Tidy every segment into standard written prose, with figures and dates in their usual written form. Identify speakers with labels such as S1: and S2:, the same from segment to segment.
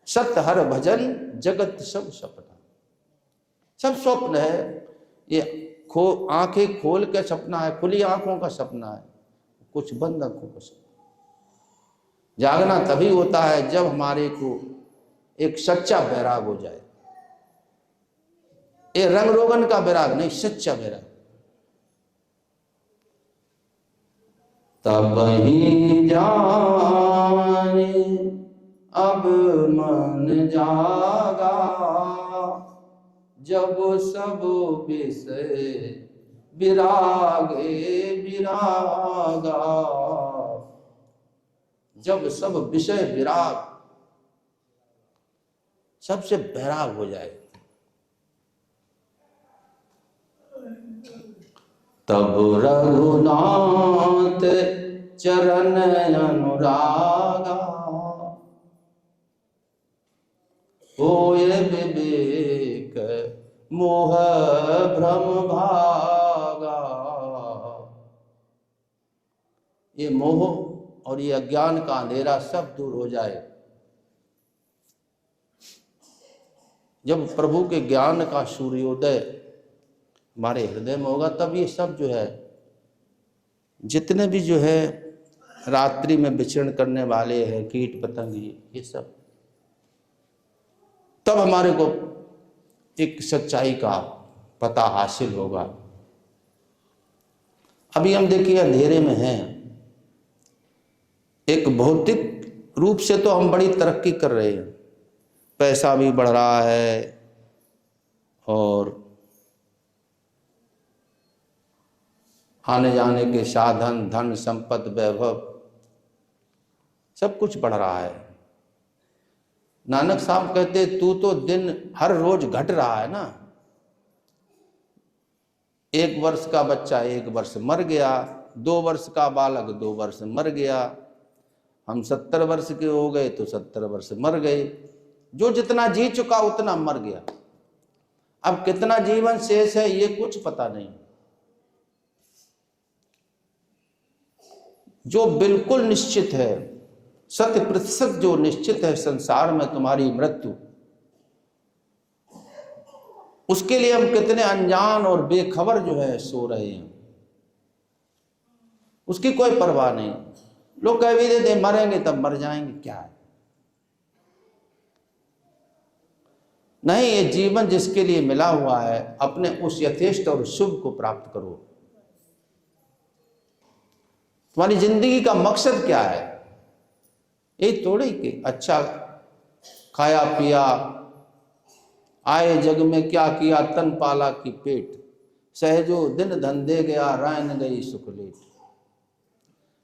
S1: सत हर भजन जगत सब सपना। सब स्वप्न है, ये आंखें खोल के सपना है, खुली आंखों का सपना है, कुछ बंद आंखों का सपना। जागना तभी होता है जब हमारे को एक सच्चा वैराग हो जाए। ये रंग रोगन का वैराग नहीं, सच्चा वैराग। तब ही जाने अब मन जागा, जब सब विषय विरागे विरागा। जब सब विषय विराग, सबसे वैराग हो जाए, तब रघुनाथ चरण अनुरागा, होए विवेक मोह भ्रम भागा। ये मोह और ये अज्ञान का अंधेरा सब दूर हो जाए। जब प्रभु के ज्ञान का सूर्योदय हमारे हृदय में होगा, तब ये सब जो है, जितने भी जो है रात्रि में विचरण करने वाले हैं, कीट पतंग, ये सब, तब हमारे को एक सच्चाई का पता हासिल होगा। अभी हम देखिए अंधेरे में हैं। एक भौतिक रूप से तो हम बड़ी तरक्की कर रहे हैं, पैसा भी बढ़ रहा है और आने जाने के साधन, धन संपत्ति, वैभव, सब कुछ बढ़ रहा है। नानक साहब कहते तू तो दिन हर रोज घट रहा है ना। 1 वर्ष का बच्चा 1 वर्ष मर गया, 2 वर्ष का बालक 2 वर्ष मर गया, हम 70 वर्ष के हो गए तो 70 वर्ष मर गए। जो जितना जी चुका उतना मर गया। अब कितना जीवन शेष है ये कुछ पता नहीं। जो बिल्कुल निश्चित है, 100% जो निश्चित है संसार में तुम्हारी मृत्यु, उसके लिए हम कितने अनजान और बेखबर जो है सो रहे हैं। उसकी कोई परवाह नहीं। लोग कह भी देते मरेंगे तब मर जाएंगे, क्या है। नहीं, ये जीवन जिसके लिए मिला हुआ है, अपने उस यथेष्ट और शुभ को प्राप्त करो। तुम्हारी जिंदगी का मकसद क्या है? यही थोड़ी कि अच्छा खाया पिया, आए जग में क्या किया, तन पाला की पेट, सहजो दिन धंधे गया, रैन गई सुख लेट।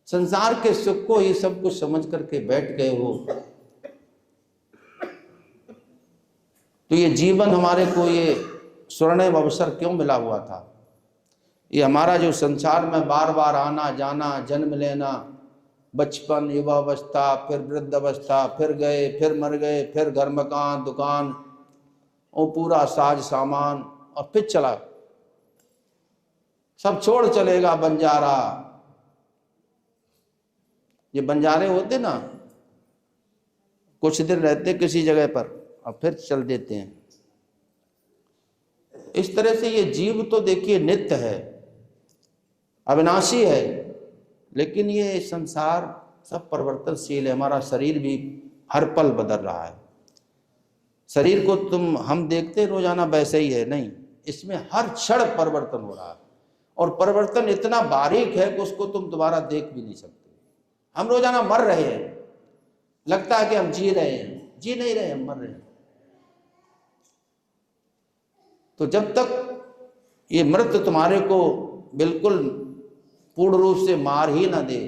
S1: संसार के सुख को ही सब कुछ समझ करके बैठ गए हो, तो ये जीवन हमारे को ये स्वर्णिम अवसर क्यों मिला हुआ था? ये हमारा जो संसार में बार बार आना जाना, जन्म लेना, बचपन, युवावस्था, फिर वृद्धावस्था, फिर गए, फिर मर गए, फिर घर मकान दुकान और पूरा साज सामान, और फिर चला, सब छोड़ चलेगा बंजारा। ये बंजारे होते ना, कुछ दिन रहते किसी जगह पर और फिर चल देते हैं। इस तरह से ये जीव तो देखिए नित्य है, अविनाशी है, लेकिन ये संसार सब परिवर्तनशील है। हमारा शरीर भी हर पल बदल रहा है। शरीर को हम देखते रोजाना वैसे ही है, नहीं, इसमें हर क्षण परिवर्तन हो रहा है, और परिवर्तन इतना बारीक है कि उसको तुम दोबारा देख भी नहीं सकते। हम रोजाना मर रहे हैं, लगता है कि हम जी रहे हैं, जी नहीं रहे, हम मर रहे हैं। तो जब तक ये मृत्यु तुम्हारे को बिल्कुल पूर्ण रूप से मार ही ना दे,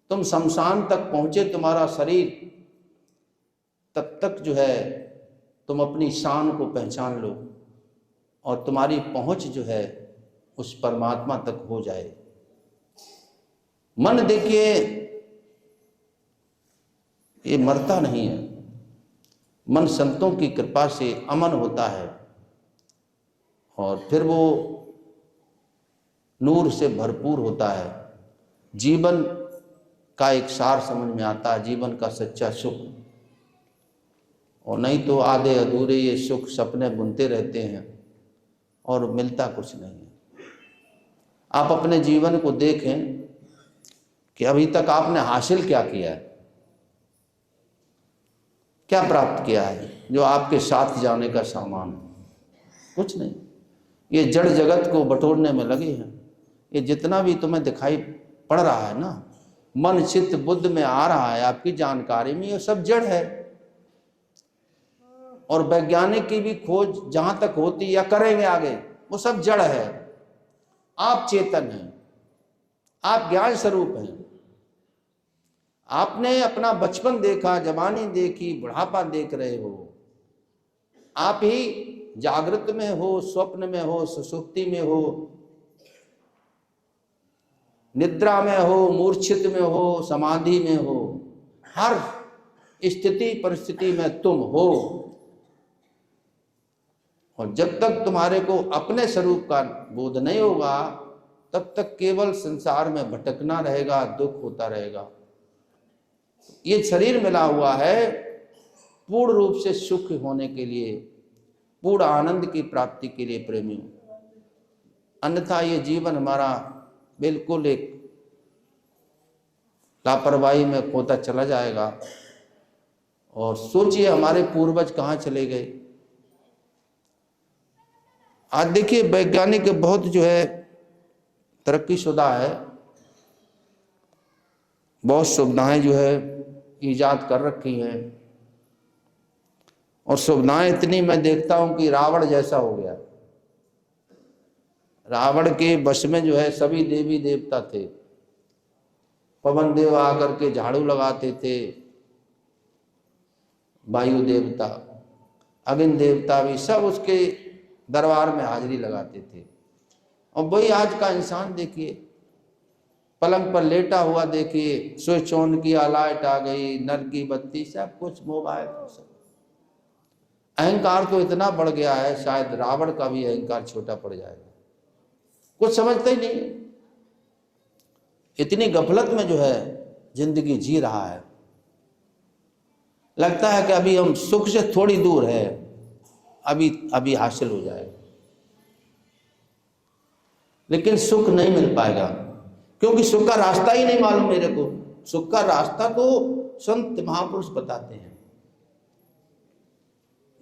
S1: तुम शमशान तक पहुंचे तुम्हारा शरीर, तब तक जो है तुम अपनी शान को पहचान लो और तुम्हारी पहुंच जो है उस परमात्मा तक हो जाए। मन देखिए ये मरता नहीं है, मन संतों की कृपा से अमन होता है और फिर वो नूर से भरपूर होता है। जीवन का एक सार समझ में आता है, जीवन का सच्चा सुख। और नहीं तो आधे अधूरे ये सुख सपने बुनते रहते हैं और मिलता कुछ नहीं है। आप अपने जीवन को देखें कि अभी तक आपने हासिल क्या किया है, क्या प्राप्त किया है जो आपके साथ जाने का सामान है? कुछ नहीं। ये जड़ जगत को बटोरने में लगे हैं। ये जितना भी तुम्हें दिखाई पड़ रहा है ना, मन चित्त बुद्ध में आ रहा है आपकी जानकारी में, ये सब जड़ है। और वैज्ञानिक की भी खोज जहां तक होती या करेंगे आगे, वो सब जड़ है। आप चेतन हैं, आप ज्ञान स्वरूप हैं। आपने अपना बचपन देखा, जवानी देखी, बुढ़ापा देख रहे हो। आप ही जागृत में हो, स्वप्न में हो, सुषुप्ति में हो, निद्रा में हो, मूर्छित में हो, समाधि में हो, हर स्थिति परिस्थिति में तुम हो। और जब तक तुम्हारे को अपने स्वरूप का बोध नहीं होगा, तब तक केवल संसार में भटकना रहेगा, दुख होता रहेगा। ये शरीर मिला हुआ है पूर्ण रूप से सुख होने के लिए, पूर्ण आनंद की प्राप्ति के लिए प्रेमियों। अन्यथा ये जीवन हमारा बिल्कुल एक लापरवाही में खोता चला जाएगा। और सोचिए हमारे पूर्वज कहाँ चले गए। आज देखिए वैज्ञानिक बहुत जो है तरक्की शुदा है, बहुत सुविधाएं जो है ईजाद कर रखी हैं। और सुविधाएं इतनी मैं देखता हूं कि रावण जैसा हो गया। रावण के वश में जो है सभी देवी देवता थे। पवन देव आकर के झाड़ू लगाते थे, वायु देवता, अग्नि देवता भी सब उसके दरबार में हाजिरी लगाते थे। और वही आज का इंसान देखिए, पलंग पर लेटा हुआ देखिए, स्विच ऑन किया, लाइट आ गई, नल की बत्ती, सब कुछ मोबाइल सब। अहंकार तो इतना बढ़ गया है, शायद रावण का भी अहंकार छोटा पड़ जाएगा। कुछ समझते ही नहीं, इतनी गफलत में जो है जिंदगी जी रहा है। लगता है कि अभी हम सुख से थोड़ी दूर है, अभी अभी हासिल हो जाएगा। लेकिन सुख नहीं मिल पाएगा, क्योंकि सुख का रास्ता ही नहीं मालूम मेरे को। सुख का रास्ता तो संत महापुरुष बताते हैं।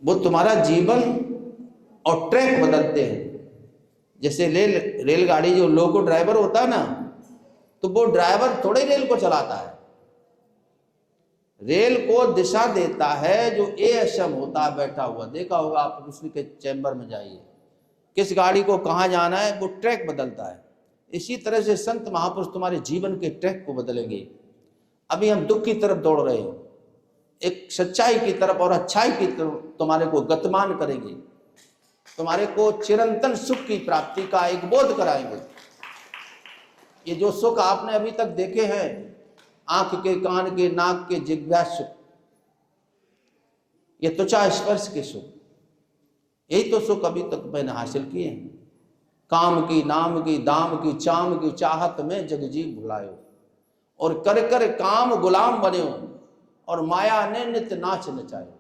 S1: वो तुम्हारा जीवन और ट्रैक बदलते हैं। जैसे रेलगाड़ी जो लोको ड्राइवर होता है ना, तो वो ड्राइवर थोड़े रेल को चलाता है, रेल को दिशा देता है जो एएसएम होता है बैठा हुआ। देखा होगा आप, उसी के चैम्बर में जाइए, किस गाड़ी को कहाँ जाना है, वो ट्रैक बदलता है। इसी तरह से संत महापुरुष तुम्हारे जीवन के ट्रैक को बदलेंगे। अभी हम दुख की तरफ दौड़ रहे हैं, एक सच्चाई की तरफ और अच्छाई की तरफ तुम्हारे को गतिमान करेंगे, तुम्हारे को चिरंतन सुख की प्राप्ति का एक बोध कराएंगे। ये जो सुख आपने अभी तक देखे हैं, आंख के, कान के, नाक के, जिह्वा सुख, ये त्वचा स्पर्श के सुख, यही तो सुख अभी तक मैंने हासिल किए हैं। काम की, नाम की, दाम की, चाम की चाहत में जगजीव भुलायो, और कर कर काम गुलाम बन्यो, और माया ने नित नाच नचायो।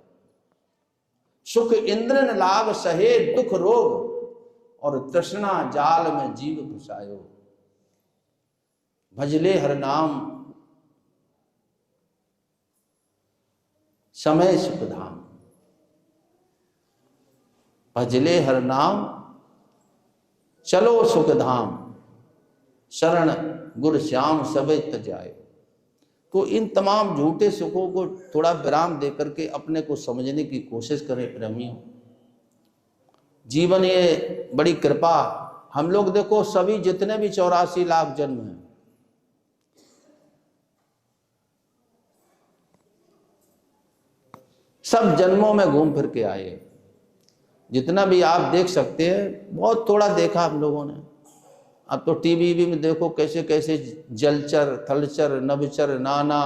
S1: सुख इंद्र न लाग सहे दुख रोग, और तृष्णा जाल में जीव घुसायो। भजले हर नाम समय सुख धाम, भजले हर नाम चलो सुख धाम, शरण गुर श्याम सबे तजायो। तो इन तमाम झूठे सुखों को थोड़ा विराम देकर के अपने को समझने की कोशिश करें प्रेमियों। जीवन ये बड़ी कृपा। हम लोग देखो, सभी जितने भी 84 लाख जन्म हैं, सब जन्मों में घूम फिर के आए। जितना भी आप देख सकते हैं, बहुत थोड़ा देखा हम लोगों ने। अब तो टीवी में देखो कैसे कैसे जलचर, थलचर, नभचर, नाना,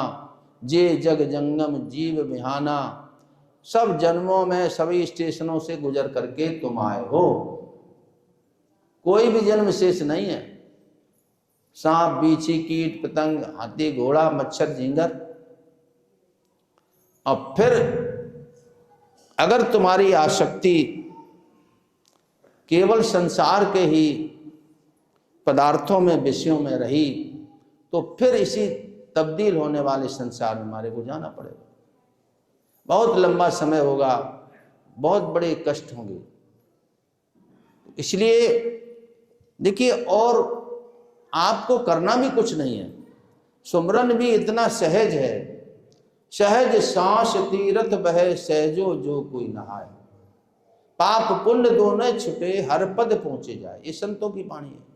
S1: जे जग जंगम जीव बिहाना, सब जन्मों में सभी स्टेशनों से गुजर करके तुम आए हो। कोई भी जन्म शेष नहीं है। सांप, बीछी, कीट, पतंग, हाथी, घोड़ा, मच्छर, झींगर, और फिर अगर तुम्हारी आसक्ति केवल संसार के ही पदार्थों में, विषयों में रही, तो फिर इसी तब्दील होने वाले संसार में हमारे को जाना पड़ेगा। बहुत लंबा समय होगा, बहुत बड़े कष्ट होंगे। इसलिए देखिए, और आपको करना भी कुछ नहीं है, सुमरन भी इतना सहज है। सहज सांस तीरथ बहे, सहजो जो कोई नहाए, पाप पुण्य दोनों छुटे, हर पद पहुंचे जाए। ये संतों की वाणी है।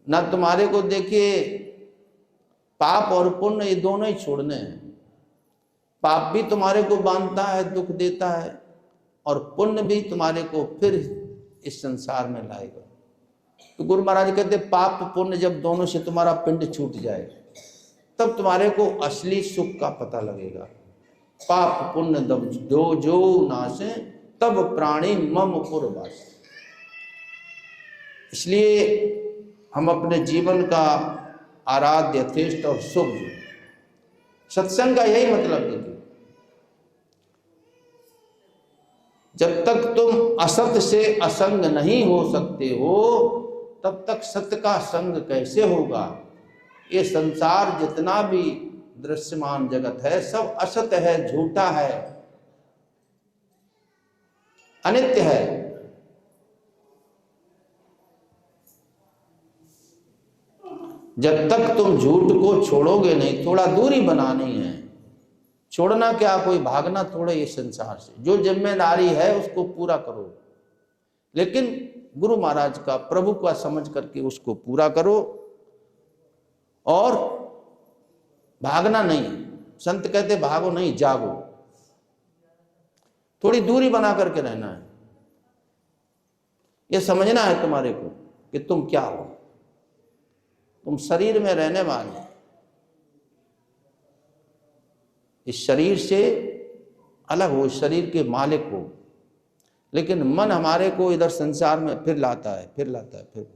S1: ना तुम्हारे को देखिए, पाप और पुण्य ये दोनों ही छोड़ने हैं। पाप भी तुम्हारे को बांधता है, दुख देता है, और पुण्य भी तुम्हारे को फिर इस संसार में लाएगा। तो गुरु महाराज कहते, पाप पुण्य जब दोनों से तुम्हारा पिंड छूट जाए, तब तुम्हारे को असली सुख का पता लगेगा। पाप पुण्य दब जो जो नासे, तब प्राणी मम पुरवास। इसलिए हम अपने जीवन का आराध्य, यथेष्ट और शुभ सत्संग का यही मतलब देखिए, जब तक तुम असत से असंग नहीं हो सकते हो, तब तक सत्य का संग कैसे होगा। ये संसार जितना भी दृश्यमान जगत है, सब असत है, झूठा है, अनित्य है। जब तक तुम झूठ को छोड़ोगे नहीं, थोड़ा दूरी बनानी है। छोड़ना क्या, कोई भागना थोड़ा ये संसार से। जो जिम्मेदारी है उसको पूरा करो, लेकिन गुरु महाराज का, प्रभु का समझ करके उसको पूरा करो, और भागना नहीं। संत कहते भागो नहीं, जागो। थोड़ी दूरी बना करके रहना है। ये समझना है तुम्हारे को कि तुम क्या हो। तुम शरीर में रहने वाले, इस शरीर से अलग हो, शरीर के मालिक हो, लेकिन मन हमारे को इधर संसार में फिर लाता है, फिर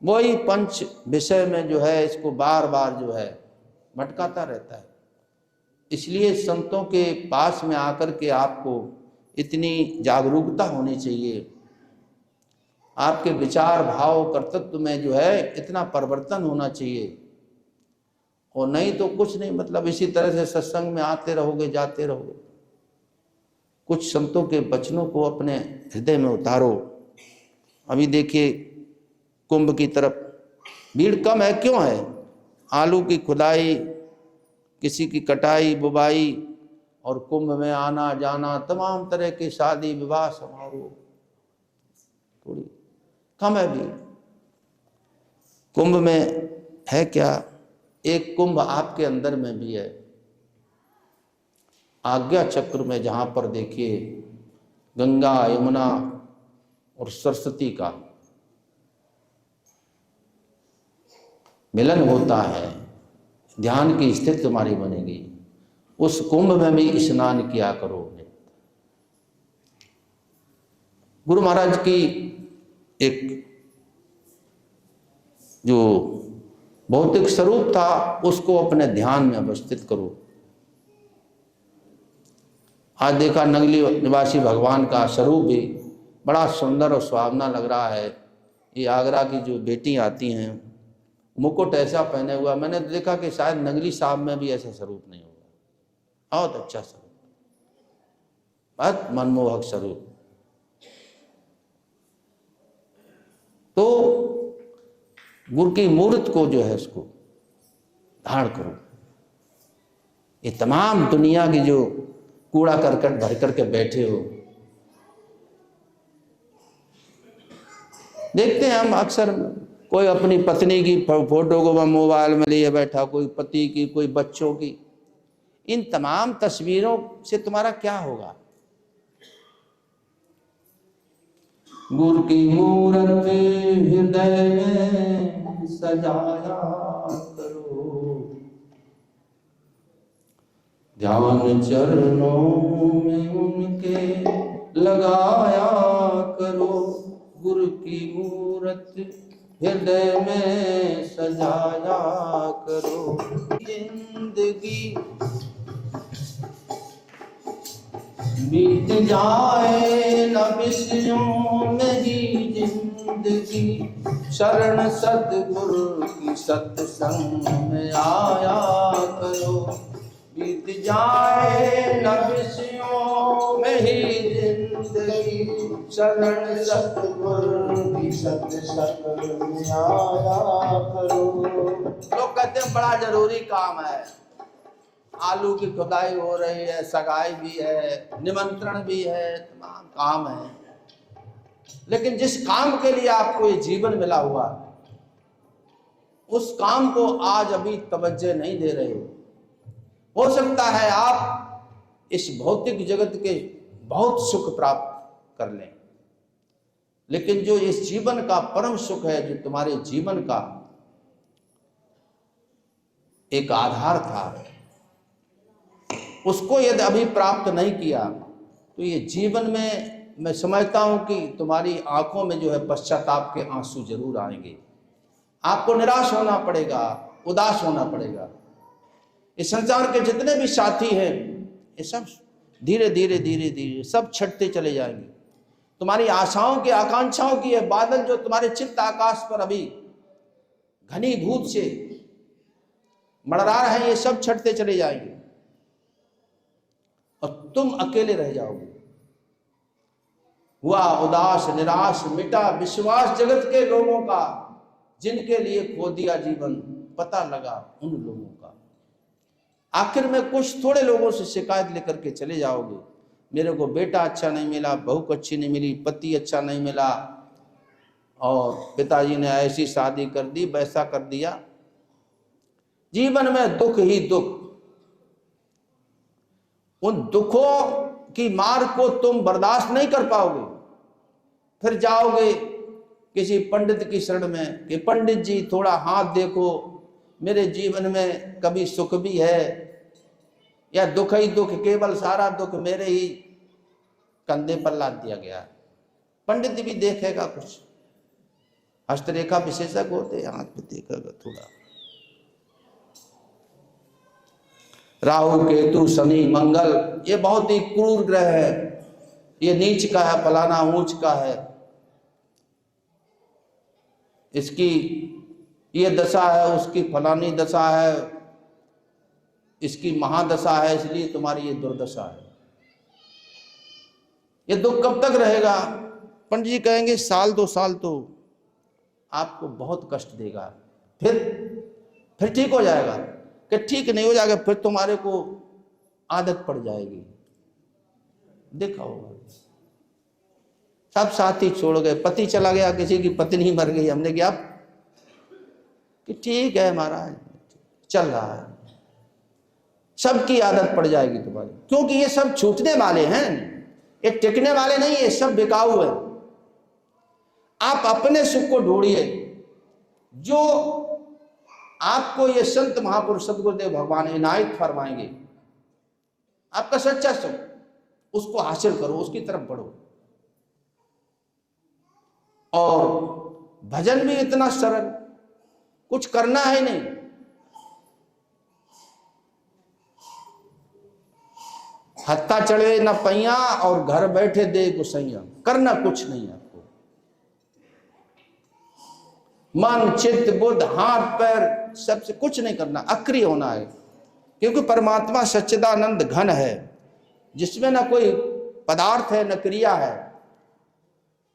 S1: वही पंच विषय में जो है, इसको बार बार जो है भटकाता रहता है। इसलिए संतों के पास में आकर के आपको इतनी जागरूकता होनी चाहिए, आपके विचार भाव कर्तव्य में जो है इतना परिवर्तन होना चाहिए। और नहीं तो कुछ नहीं, मतलब इसी तरह से सत्संग में आते रहोगे, जाते रहोगे। कुछ संतों के वचनों को अपने हृदय में उतारो। अभी देखिए, कुंभ की तरफ भीड़ कम है, क्यों है? आलू की खुदाई, किसी की कटाई बुबाई, और कुंभ में आना जाना, तमाम तरह के शादी विवाह समारोह, थोड़ी कम है भीड़। कुंभ में है क्या? एक कुंभ आपके अंदर में भी है। आज्ञा चक्र में, जहाँ पर देखिए गंगा, यमुना और सरस्वती का मिलन होता है, ध्यान की स्थिति तुम्हारी बनेगी। उस कुंभ में भी स्नान किया करो। गुरु महाराज की एक जो भौतिक स्वरूप था, उसको अपने ध्यान में अवस्थित करो। आज देखा नगली निवासी भगवान का स्वरूप भी बड़ा सुंदर और सुहावना लग रहा है। ये आगरा की जो बेटी आती हैं, मुकुट ऐसा पहने हुआ, मैंने देखा कि शायद नगली साहब में भी ऐसा स्वरूप नहीं होगा। बहुत अच्छा स्वरूप, बहुत मनमोहक स्वरूप। तो गुरु की मूर्त को जो है उसको धारण करो। ये तमाम दुनिया की जो कूड़ा करकट भर करके बैठे हो, देखते हैं हम अक्सर, कोई अपनी पत्नी की फोटो को मोबाइल में लिए बैठा, कोई पति की, कोई बच्चों की। इन तमाम तस्वीरों से तुम्हारा क्या होगा? गुरु की मूरत हृदय में सजाया करो, ध्यान चरणों में उनके लगाया करो। गुरु की मूरत हृदय में सजाया करो। जिंदगी बीत जाए न विषयों में ही जिंदगी, शरण सतगुरु की सत्संग में आया करो। बीत जाए न विषयों में ही जिंदगी, शरण सतगुरु की सत्संग में आया करो। लोग कहते हैं बड़ा जरूरी काम है, आलू की खुदाई हो रही है, सगाई भी है, निमंत्रण भी है, तमाम काम है, लेकिन जिस काम के लिए आपको ये जीवन मिला हुआ है, उस काम को आज अभी तवज्जो नहीं दे रहे हो सकता है आप इस भौतिक जगत के बहुत सुख प्राप्त कर लें, लेकिन जो इस जीवन का परम सुख है, जो तुम्हारे जीवन का एक आधार था, उसको यदि अभी प्राप्त नहीं किया तो ये जीवन में मैं समझता हूं कि तुम्हारी आंखों में जो है पश्चाताप के आंसू जरूर आएंगे। आपको निराश होना पड़ेगा, उदास होना पड़ेगा। इस संसार के जितने भी साथी हैं, ये सब धीरे धीरे धीरे धीरे सब छटते चले जाएंगे। तुम्हारी आशाओं की, आकांक्षाओं की ये बादल जो तुम्हारे चित्त आकाश पर अभी घनीभूत से मंडरा रहे हैं, ये सब छटते चले जाएंगे और तुम अकेले रह जाओगे। हुआ उदास, निराश, मिटा विश्वास जगत के लोगों का, जिनके लिए खो दिया जीवन, पता लगा उन लोगों का। आखिर में कुछ थोड़े लोगों से शिकायत लेकर के चले जाओगे, मेरे को बेटा अच्छा नहीं मिला, बहू अच्छी नहीं मिली, पति अच्छा नहीं मिला, और पिताजी ने ऐसी शादी कर दी, वैसा कर दिया। जीवन में दुख ही दुख। उन दुखों की मार को तुम बर्दाश्त नहीं कर पाओगे, फिर जाओगे किसी पंडित की शरण में कि पंडित जी थोड़ा हाथ देखो, मेरे जीवन में कभी सुख भी है या दुख ही दुख, केवल सारा दुख मेरे ही कंधे पर लाद दिया गया है। पंडित भी देखेगा, कुछ हस्तरेखा विशेषज्ञ होते, हाथ पे देखेगा थोड़ा। राहु, केतु, शनि, मंगल, ये बहुत ही क्रूर ग्रह है, ये नीच का है, फलाना ऊंच का है, इसकी ये दशा है, उसकी फलानी दशा है, इसकी महादशा है, इसलिए तुम्हारी ये दुर्दशा है। ये दुख कब तक रहेगा? पंडित जी कहेंगे साल 2 साल तो आपको बहुत कष्ट देगा, फिर ठीक हो जाएगा। कि ठीक नहीं हो जाएगा, फिर तुम्हारे को आदत पड़ जाएगी। देखा होगा, सब साथी छोड़ गए, पति चला गया, किसी की पत्नी मर गई, हमने क्या कि ठीक है महाराज चल रहा है, सबकी आदत पड़ जाएगी तुम्हारी, क्योंकि ये सब छूटने वाले हैं, ये टिकने वाले नहीं, ये सब बिकाऊ है। आप अपने सुख को ढूंढिए, जो आपको ये संत महापुरुष सदगुरुदेव भगवान इनायत फरमाएंगे, आपका सच्चा सुख, उसको हासिल करो, उसकी तरफ बढ़ो। और भजन भी इतना सरल, कुछ करना है नहीं, हत्ता चढ़े न पैया और घर बैठे दे गुसैया, करना कुछ नहीं आपको। मन, चित्त, बुद्ध, हाथ पैर, सबसे कुछ नहीं करना, अक्रिय होना है, क्योंकि परमात्मा सच्चिदानंद घन है, जिसमें ना कोई पदार्थ है न क्रिया है,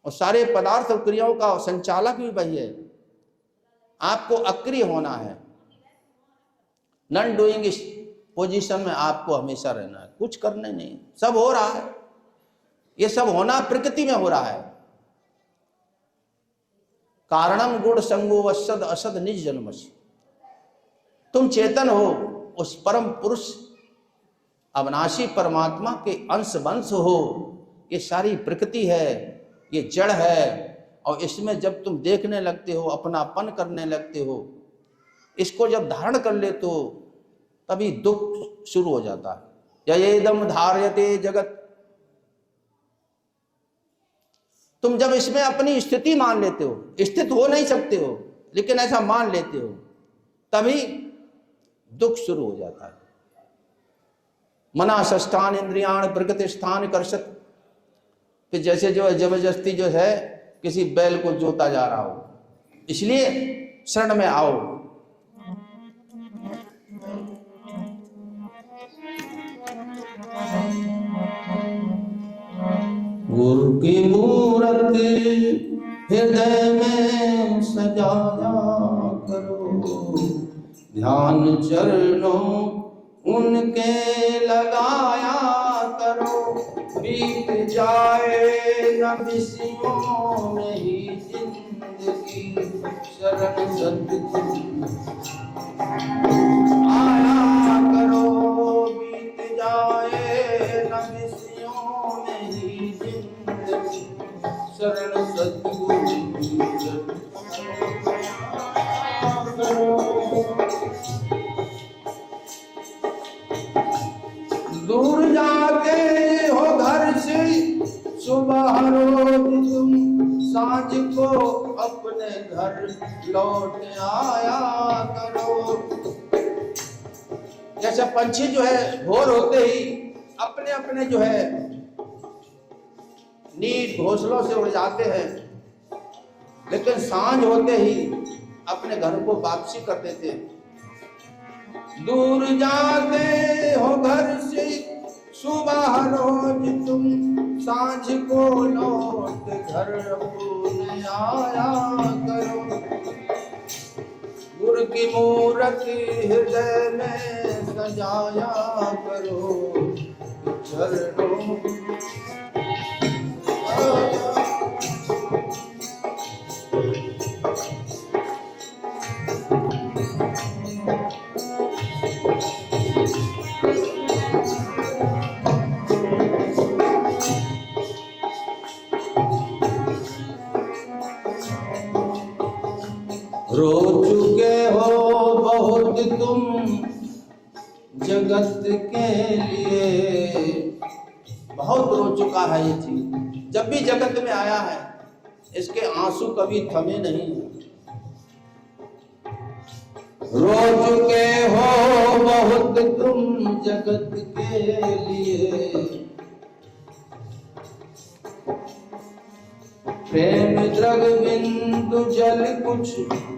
S1: और सारे पदार्थ और क्रियाओं का संचालक भी वही है। आपको अक्रिय होना है, नॉन डूइंग पोजीशन में आपको हमेशा रहना है, कुछ करने नहीं। सब हो रहा है, ये सब होना प्रकृति में हो रहा है। कारणम गुण संगो असद असद निज जन्मस। तुम चेतन हो, उस परम पुरुष अविनाशी परमात्मा के अंश वंश हो। ये सारी प्रकृति है, ये जड़ है, और इसमें जब तुम देखने लगते हो, अपनापन करने लगते हो, इसको जब धारण कर लेते हो, तभी दुख शुरू हो जाता है। ययेदम धार्यते जगत। तुम जब इसमें अपनी स्थिति मान लेते हो, स्थित हो नहीं सकते हो, लेकिन ऐसा मान लेते हो, तभी दुख शुरू हो जाता है। मना षष्ठान इंद्रियाण प्रकृति स्थान कर्षत, फिर जैसे जो है जबरदस्ती जो है किसी बैल को जोता जा रहा हो। इसलिए शरण में आओ। गुरु की मूरत हृदय में सजाया करो, ध्यान चरणों उनके लगाया करो। बीत जाए न विषयों में ही जिंदगी, शरण सद्गुरु आया करो। बीत जाए न विषयों में ही जिंदगी, शरण सद्गुरु दूर जाते हो घर से सुबह रोज तुम, सांझ को अपने घर लौट आया करो। जैसे पंछी जो है भोर होते ही अपने अपने जो है नीड घोंसलों से उड़ जाते हैं, लेकिन सांझ होते ही अपने घर को वापसी कर देते हैं। दूर जाते हो घर से सुबह रोज तुम, सांझ को लौट घर अपने आया करो। गुरु की मूरत हृदय में सजाया करो, चरणों रो चुके हो बहुत तुम जगत के लिए, बहुत रो चुका है ये चीज। जब भी जगत में आया है इसके आंसू कभी थमे नहीं। रो चुके हो बहुत तुम जगत के लिए, प्रेम द्रग बिंदु जल कुछ